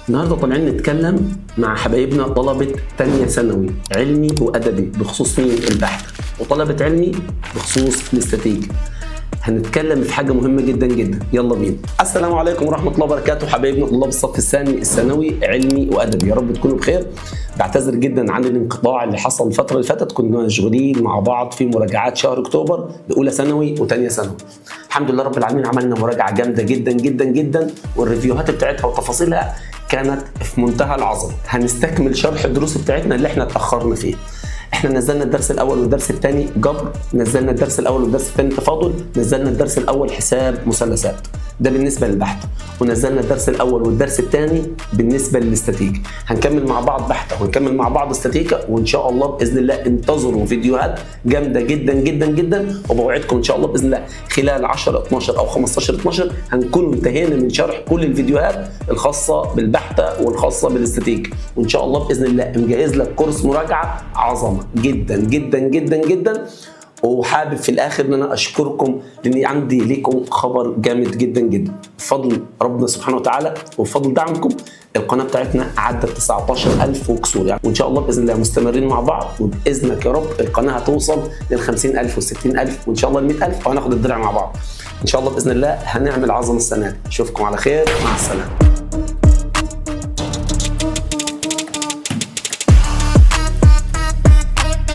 النهارده طالعين نتكلم مع حبايبنا طلبة تانية ثانوي علمي وأدبي بخصوص مين؟ البحث، وطلبة علمي بخصوص الاستاتيك. هنتكلم في حاجة مهمة جدا جدا، يلا بينا. السلام عليكم ورحمة الله وبركاته حبايبنا طلاب الصف الثاني الثانوي علمي وأدبي، يا رب تكونوا بخير. بعتذر جدا عن الانقطاع اللي حصل الفترة اللي فاتت، كنا مشغولين مع بعض في مراجعات شهر أكتوبر لأولى ثانوي وثانية ثانوي. الحمد لله رب العالمين عملنا مراجعة جامدة جدا جدا جدا، والريفيوهات بتاعتها وتفاصيلها كانت في منتهى العظمة. هنستكمل شرح الدروس بتاعتنا اللي احنا اتأخرنا فيه. احنا نزلنا الدرس الاول والدرس الثاني جبر، نزلنا الدرس الاول والدرس الثاني تفاضل، نزلنا الدرس الاول حساب مثلثات، ده بالنسبه للبحث، ونزلنا الدرس الاول والدرس الثاني بالنسبه للاستاتيك. هنكمل مع بعض بحث وهنكمل مع بعض استاتيكا، وان شاء الله باذن الله انتظروا فيديوهات جامده جدا جدا جدا، وبوعدكم ان شاء الله باذن الله خلال 10 12 او 15 12 هنكون انتهينا من شرح كل الفيديوهات الخاصه بالبحث والخاصه بالاستاتيك، وان شاء الله باذن الله مجهز لك كورس مراجعه عظمه جدا جدا جدا جدا. وحابب في الاخر ان انا اشكركم لاني عندي لكم خبر جامد جدا جدا. بفضل ربنا سبحانه وتعالى وبفضل دعمكم القناه بتاعتنا عدت 19,000 وكسور يعني، وان شاء الله باذن الله مستمرين مع بعض، وباذنك يا رب القناه هتوصل لل 50,000 وال 60,000 وان شاء الله ال 100,000، وهناخد الدرع مع بعض ان شاء الله باذن الله. هنعمل عظمه السنه دي. اشوفكم على خير، مع السلامه.